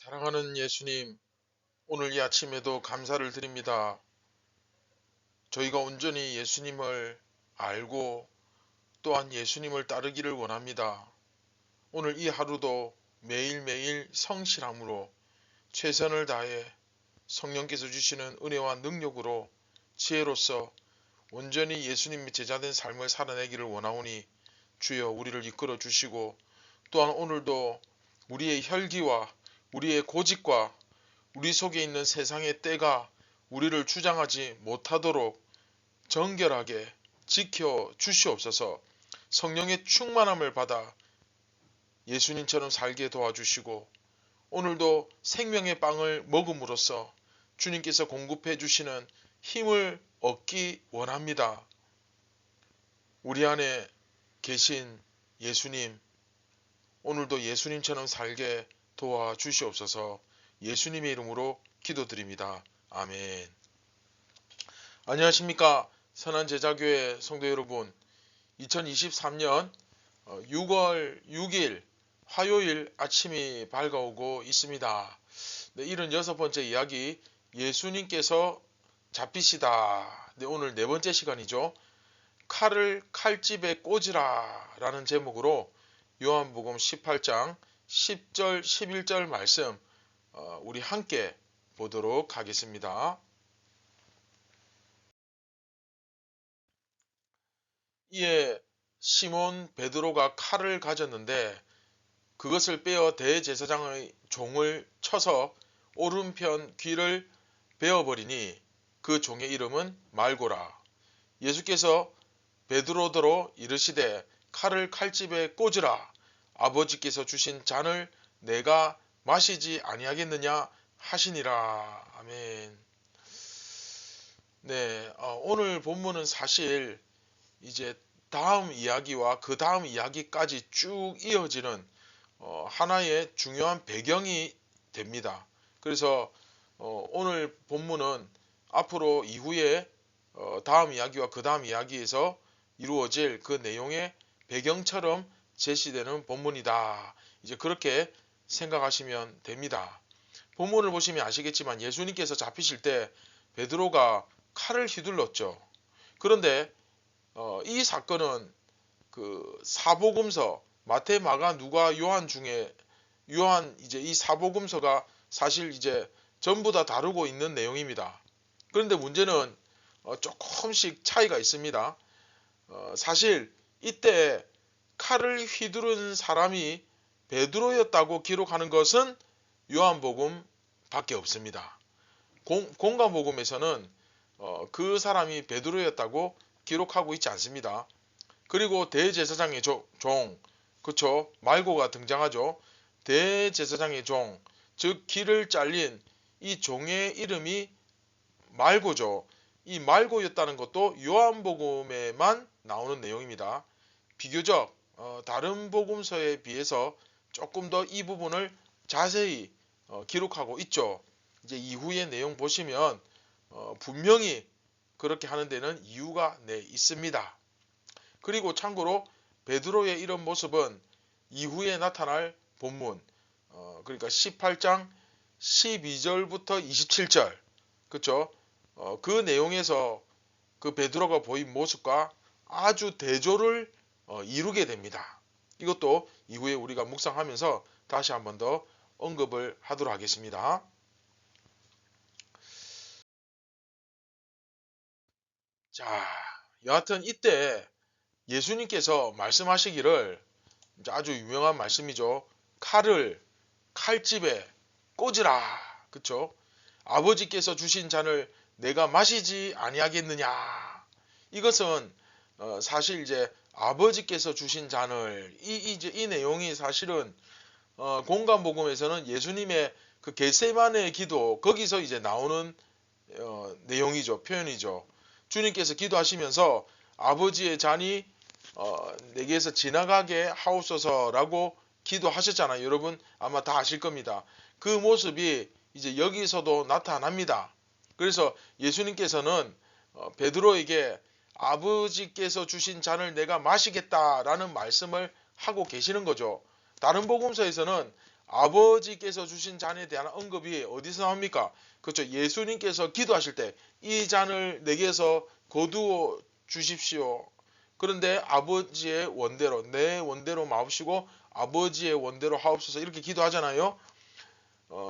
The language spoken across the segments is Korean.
사랑하는 예수님, 오늘 이 아침에도 감사를 드립니다. 저희가 온전히 예수님을 알고 또한 예수님을 따르기를 원합니다. 오늘 이 하루도 매일매일 성실함으로 최선을 다해 성령께서 주시는 은혜와 능력으로 지혜로서 온전히 예수님의 제자된 삶을 살아내기를 원하오니 주여 우리를 이끌어 주시고 또한 오늘도 우리의 혈기와 우리의 고집과 우리 속에 있는 세상의 때가 우리를 주장하지 못하도록 정결하게 지켜 주시옵소서. 성령의 충만함을 받아 예수님처럼 살게 도와주시고 오늘도 생명의 빵을 먹음으로써 주님께서 공급해 주시는 힘을 얻기 원합니다. 우리 안에 계신 예수님, 오늘도 예수님처럼 살게 도와주시옵소서. 예수님의 이름으로 기도드립니다. 아멘. 안녕하십니까. 선한제자교회 성도 여러분, 2023년 6월 6일 화요일 아침이 밝아오고 있습니다. 네, 76번째 이야기, 예수님께서 잡히시다. 네, 오늘 네 번째 시간이죠. 칼을 칼집에 꽂으라 라는 제목으로 요한복음 18장 10절 11절 말씀 우리 함께 보도록 하겠습니다. 이에 시몬 베드로가 칼을 가졌는데 그것을 빼어 대제사장의 종을 쳐서 오른편 귀를 베어버리니 그 종의 이름은 말고라. 예수께서 베드로더러 이르시되 칼을 칼집에 꽂으라. 아버지께서 주신 잔을 내가 마시지 아니하겠느냐 하시니라. 아멘. 네, 오늘 본문은 사실 이제 다음 이야기와 그 다음 이야기까지 쭉 이어지는 하나의 중요한 배경이 됩니다. 그래서 오늘 본문은 앞으로 이후에 다음 이야기와 그 다음 이야기에서 이루어질 그 내용의 배경처럼 제시되는 본문이다. 이제 그렇게 생각하시면 됩니다. 본문을 보시면 아시겠지만 예수님께서 잡히실 때 베드로가 칼을 휘둘렀죠. 그런데 이 사건은 그 사복음서 마태, 마가, 누가, 요한 중에 이제 이 사복음서가 사실 이제 전부 다 다루고 있는 내용입니다. 그런데 문제는 조금씩 차이가 있습니다. 사실 이때 칼을 휘두른 사람이 베드로였다고 기록하는 것은 요한복음 밖에 없습니다. 공관복음에서는 그 사람이 베드로였다고 기록하고 있지 않습니다. 그리고 대제사장의 종, 그쵸? 말고가 등장하죠. 대제사장의 종, 즉 귀를 잘린 이 종의 이름이 말고죠. 이 말고였다는 것도 요한복음에만 나오는 내용입니다. 비교적 다른 복음서에 비해서 조금 더 이 부분을 자세히 기록하고 있죠. 이제 이후의 내용 보시면 분명히 그렇게 하는 데는 이유가 있습니다. 그리고 참고로 베드로의 이런 모습은 이후에 나타날 본문, 그러니까 18장 12절부터 27절, 그쵸? 그 내용에서 그 베드로가 보인 모습과 아주 대조를 이루게 됩니다. 이것도 이후에 우리가 묵상하면서 다시 한 번 더 언급을 하도록 하겠습니다. 자, 여하튼 이때 예수님께서 말씀하시기를, 아주 유명한 말씀이죠. 칼을 칼집에 꽂으라. 그쵸? 아버지께서 주신 잔을 내가 마시지 아니하겠느냐. 이것은 사실 이제 아버지께서 주신 잔을 이 내용이 사실은 공관복음에서는 예수님의 그 겟세마네 기도 거기서 이제 나오는 내용이죠. 표현이죠. 주님께서 기도하시면서 아버지의 잔이 내게서 지나가게 하옵소서라고 기도하셨잖아요. 여러분 아마 다 아실 겁니다. 그 모습이 이제 여기서도 나타납니다. 그래서 예수님께서는 베드로에게 아버지께서 주신 잔을 내가 마시겠다라는 말씀을 하고 계시는 거죠. 다른 복음서에서는 아버지께서 주신 잔에 대한 언급이 어디서 나옵니까? 그렇죠. 예수님께서 기도하실 때 이 잔을 내게서 거두어 주십시오. 그런데 아버지의 원대로 내 원대로 마옵시고 아버지의 원대로 하옵소서 이렇게 기도하잖아요.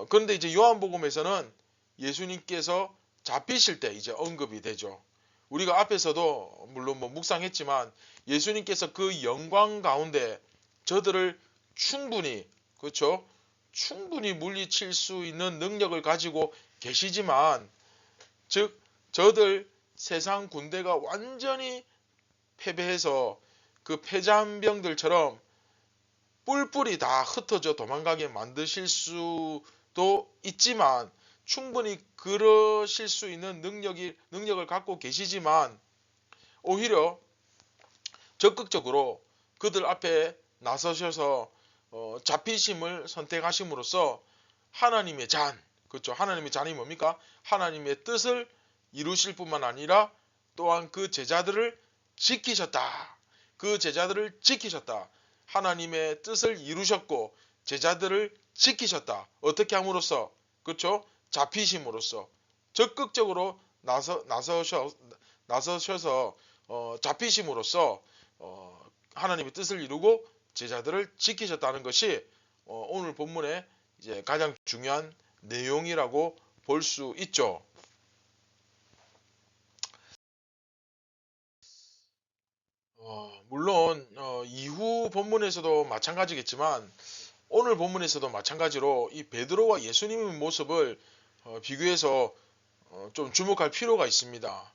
그런데 이제 요한복음에서는 예수님께서 잡히실 때 이제 언급이 되죠. 우리가 앞에서도 물론 뭐 묵상했지만 예수님께서 그 영광 가운데 저들을 충분히 그렇죠? 충분히 물리칠 수 있는 능력을 가지고 계시지만 즉 저들 세상 군대가 완전히 패배해서 그 패잔병들처럼 뿔뿔이 다 흩어져 도망가게 만드실 수도 있지만 충분히 그러실 수 있는 능력을 갖고 계시지만 오히려 적극적으로 그들 앞에 나서셔서 잡히심을 선택하심으로써 하나님의 잔, 그렇죠? 하나님의 잔이 뭡니까? 하나님의 뜻을 이루실 뿐만 아니라 또한 그 제자들을 지키셨다. 그 제자들을 지키셨다. 하나님의 뜻을 이루셨고 제자들을 지키셨다. 어떻게 함으로써? 그렇죠? 잡히심으로써 적극적으로 나서셔서 잡히심으로써 하나님의 뜻을 이루고 제자들을 지키셨다는 것이 오늘 본문의 이제 가장 중요한 내용이라고 볼 수 있죠. 물론 이후 본문에서도 마찬가지겠지만 오늘 본문에서도 마찬가지로 이 베드로와 예수님의 모습을 비교해서 좀 주목할 필요가 있습니다.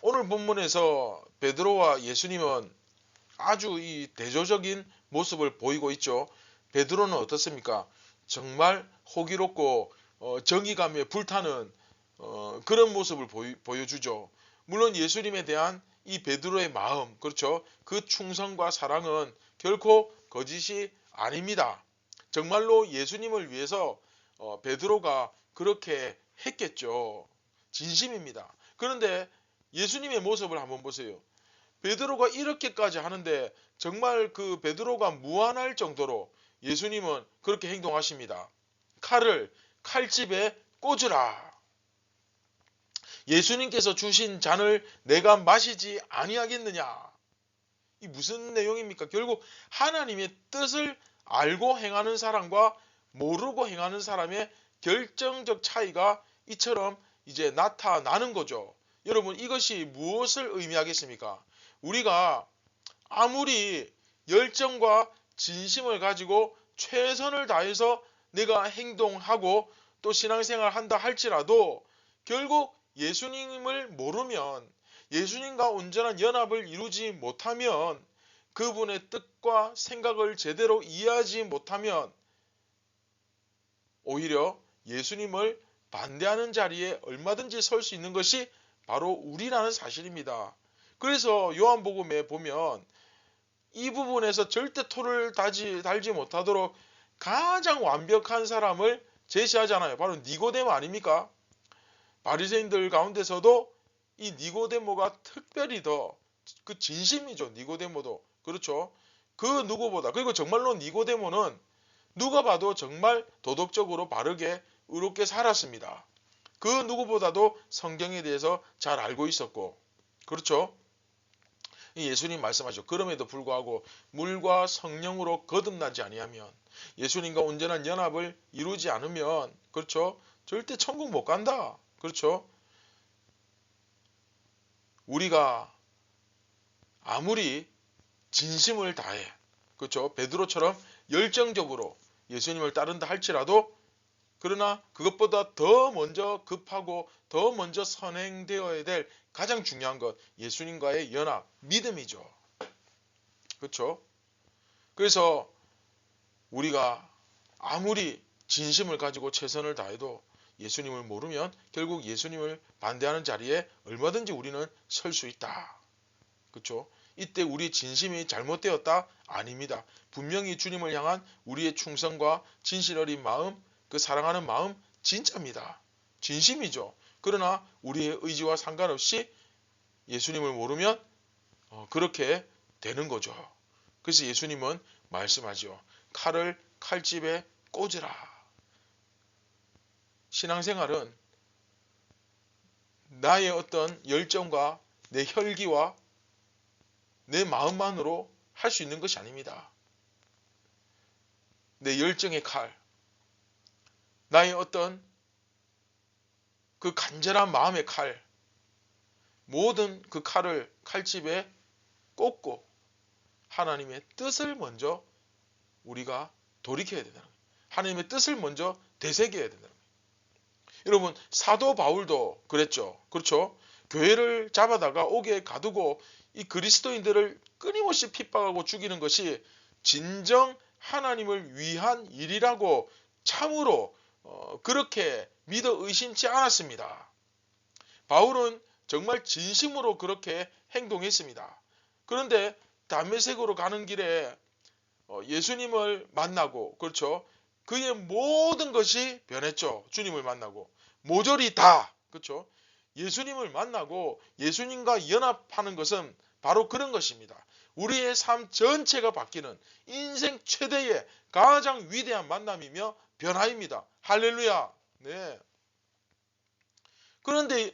오늘 본문에서 베드로와 예수님은 아주 이 대조적인 모습을 보이고 있죠. 베드로는 어떻습니까? 정말 호기롭고 정의감에 불타는 그런 모습을 보여주죠. 물론 예수님에 대한 이 베드로의 마음, 그렇죠? 그 충성과 사랑은 결코 거짓이 아닙니다. 정말로 예수님을 위해서 베드로가 그렇게 했겠죠. 진심입니다. 그런데 예수님의 모습을 한번 보세요. 베드로가 이렇게까지 하는데 정말 그 베드로가 무안할 정도로 예수님은 그렇게 행동하십니다. 칼을 칼집에 꽂으라. 예수님께서 주신 잔을 내가 마시지 아니하겠느냐. 이 무슨 내용입니까? 결국 하나님의 뜻을 알고 행하는 사람과 모르고 행하는 사람의 결정적 차이가 이처럼 이제 나타나는 거죠. 여러분 이것이 무엇을 의미하겠습니까? 우리가 아무리 열정과 진심을 가지고 최선을 다해서 내가 행동하고 또 신앙생활 한다 할지라도 결국 예수님을 모르면 예수님과 온전한 연합을 이루지 못하면 그분의 뜻과 생각을 제대로 이해하지 못하면 오히려 예수님을 반대하는 자리에 얼마든지 설 수 있는 것이 바로 우리라는 사실입니다. 그래서 요한복음에 보면 이 부분에서 절대 토를 달지 못하도록 가장 완벽한 사람을 제시하잖아요. 바로 니고데모 아닙니까? 바리새인들 가운데서도 이 니고데모가 특별히 더 그 진심이죠. 니고데모도. 그렇죠. 그 누구보다 그리고 정말로 니고데모는 누가 봐도 정말 도덕적으로 바르게 의롭게 살았습니다. 그 누구보다도 성경에 대해서 잘 알고 있었고 그렇죠. 예수님 말씀하셨죠. 그럼에도 불구하고 물과 성령으로 거듭나지 아니하면 예수님과 온전한 연합을 이루지 않으면 그렇죠. 절대 천국 못 간다. 그렇죠. 우리가 아무리 진심을 다해 그렇죠. 베드로처럼 열정적으로 예수님을 따른다 할지라도 그러나 그것보다 더 먼저 급하고 더 먼저 선행되어야 될 가장 중요한 것 예수님과의 연합, 믿음이죠. 그렇죠? 그래서 우리가 아무리 진심을 가지고 최선을 다해도 예수님을 모르면 결국 예수님을 반대하는 자리에 얼마든지 우리는 설 수 있다. 그렇죠? 이때 우리 진심이 잘못되었다? 아닙니다. 분명히 주님을 향한 우리의 충성과 진실 어린 마음, 그 사랑하는 마음 진짜입니다. 진심이죠. 그러나 우리의 의지와 상관없이 예수님을 모르면 그렇게 되는 거죠. 그래서 예수님은 말씀하죠. 칼을 칼집에 꽂으라. 신앙생활은 나의 어떤 열정과 내 혈기와 내 마음만으로 할 수 있는 것이 아닙니다. 내 열정의 칼, 나의 어떤 그 간절한 마음의 칼, 모든 그 칼을 칼집에 꽂고 하나님의 뜻을 먼저 우리가 돌이켜야 된다는 거예요. 하나님의 뜻을 먼저 되새겨야 된다는 거예요. 여러분, 사도 바울도 그랬죠. 그렇죠? 교회를 잡아다가 옥에 가두고 이 그리스도인들을 끊임없이 핍박하고 죽이는 것이 진정 하나님을 위한 일이라고 참으로 그렇게 믿어 의심치 않았습니다. 바울은 정말 진심으로 그렇게 행동했습니다. 그런데 다메섹으로 가는 길에 예수님을 만나고, 그렇죠? 그의 모든 것이 변했죠. 주님을 만나고 모조리 다, 그렇죠? 예수님을 만나고 예수님과 연합하는 것은 바로 그런 것입니다. 우리의 삶 전체가 바뀌는 인생 최대의 가장 위대한 만남이며 변화입니다. 할렐루야. 네. 그런데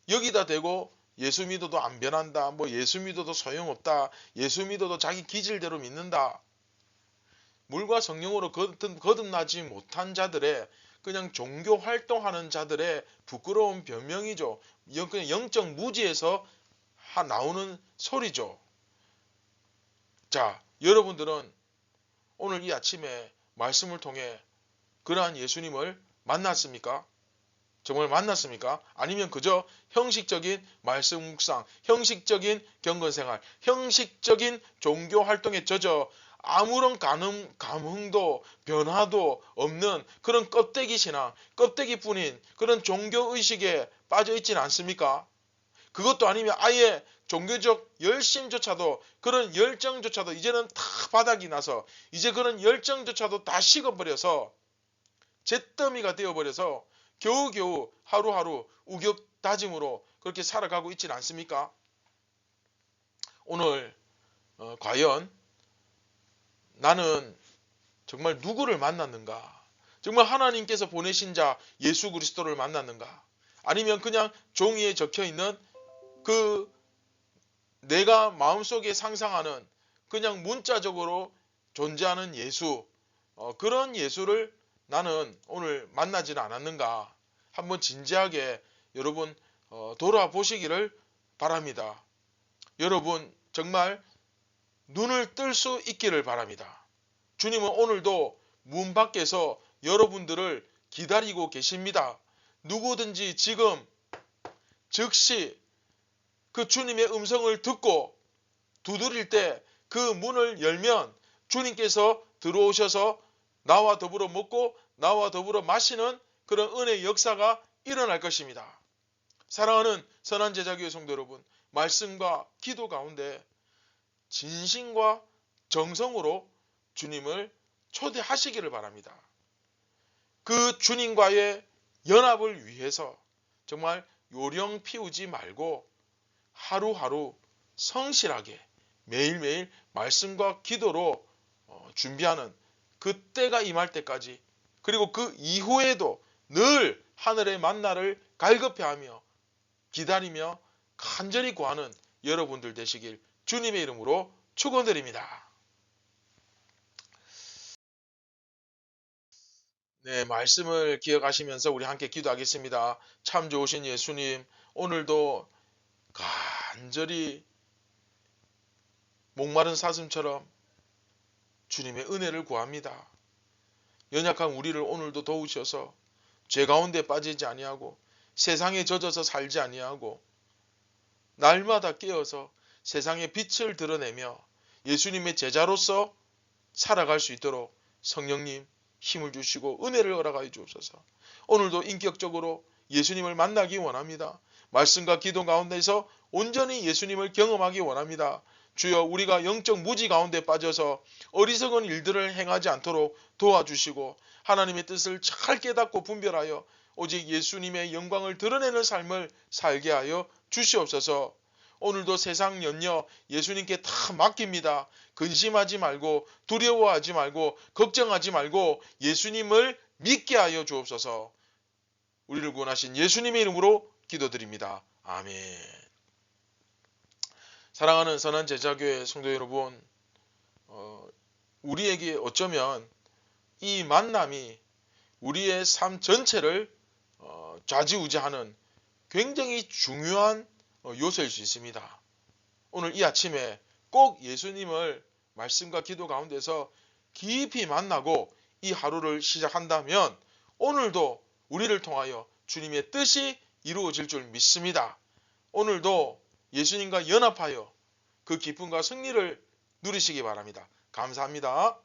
여기다 대고 예수 믿어도 안 변한다. 뭐 예수 믿어도 소용없다. 예수 믿어도 자기 기질대로 믿는다. 물과 성령으로 거듭나지 못한 자들의 그냥 종교 활동하는 자들의 부끄러운 변명이죠. 그냥 영적 무지에서 나오는 소리죠. 자, 여러분들은 오늘 이 아침에 말씀을 통해 그러한 예수님을 만났습니까? 정말 만났습니까? 아니면 그저 형식적인 말씀 묵상, 형식적인 경건생활, 형식적인 종교 활동에 젖어 아무런 감흥도 변화도 없는 그런 껍데기 신앙, 껍데기뿐인 그런 종교의식에 빠져 있지는 않습니까? 그것도 아니면 아예 종교적 열심조차도, 그런 열정조차도 이제는 다 바닥이 나서 이제 그런 열정조차도 다 식어버려서 잿더미가 되어버려서 겨우겨우 하루하루 우격다짐으로 그렇게 살아가고 있지는 않습니까? 오늘 과연 나는 정말 누구를 만났는가? 정말 하나님께서 보내신 자 예수 그리스도를 만났는가? 아니면 그냥 종이에 적혀있는 그 내가 마음속에 상상하는 그냥 문자적으로 존재하는 예수, 그런 예수를 나는 오늘 만나지는 않았는가? 한번 진지하게 여러분 돌아보시기를 바랍니다. 여러분 정말 눈을 뜰 수 있기를 바랍니다. 주님은 오늘도 문 밖에서 여러분들을 기다리고 계십니다. 누구든지 지금 즉시 그 주님의 음성을 듣고 두드릴 때 그 문을 열면 주님께서 들어오셔서 나와 더불어 먹고 나와 더불어 마시는 그런 은혜의 역사가 일어날 것입니다. 사랑하는 선한 제자교회 성도 여러분, 말씀과 기도 가운데 진심과 정성으로 주님을 초대하시기를 바랍니다. 그 주님과의 연합을 위해서 정말 요령 피우지 말고 하루하루 성실하게 매일매일 말씀과 기도로 준비하는 그때가 임할 때까지, 그리고 그 이후에도 늘 하늘의 만나를 갈급해하며 기다리며 간절히 구하는 여러분들 되시길 주님의 이름으로 축원드립니다. 네, 말씀을 기억하시면서 우리 함께 기도하겠습니다. 참 좋으신 예수님, 오늘도 간절히 목마른 사슴처럼 주님의 은혜를 구합니다. 연약한 우리를 오늘도 도우셔서 죄 가운데 빠지지 아니하고 세상에 젖어서 살지 아니하고 날마다 깨어서 세상의 빛을 드러내며 예수님의 제자로서 살아갈 수 있도록 성령님 힘을 주시고 은혜를 허락하여 주옵소서. 오늘도 인격적으로 예수님을 만나기 원합니다. 말씀과 기도 가운데서 온전히 예수님을 경험하기 원합니다. 주여, 우리가 영적 무지 가운데 빠져서 어리석은 일들을 행하지 않도록 도와주시고 하나님의 뜻을 잘 깨닫고 분별하여 오직 예수님의 영광을 드러내는 삶을 살게 하여 주시옵소서. 오늘도 세상 염려 예수님께 다 맡깁니다. 근심하지 말고 두려워하지 말고 걱정하지 말고 예수님을 믿게 하여 주옵소서. 우리를 구원하신 예수님의 이름으로 기도드립니다. 아멘. 사랑하는 선한 제자교회 성도 여러분, 우리에게 어쩌면 이 만남이 우리의 삶 전체를 좌지우지하는 굉장히 중요한 요소일 수 있습니다. 오늘 이 아침에 꼭 예수님을 말씀과 기도 가운데서 깊이 만나고 이 하루를 시작한다면 오늘도 우리를 통하여 주님의 뜻이 이루어질 줄 믿습니다. 오늘도 예수님과 연합하여 그 기쁨과 승리를 누리시기 바랍니다. 감사합니다.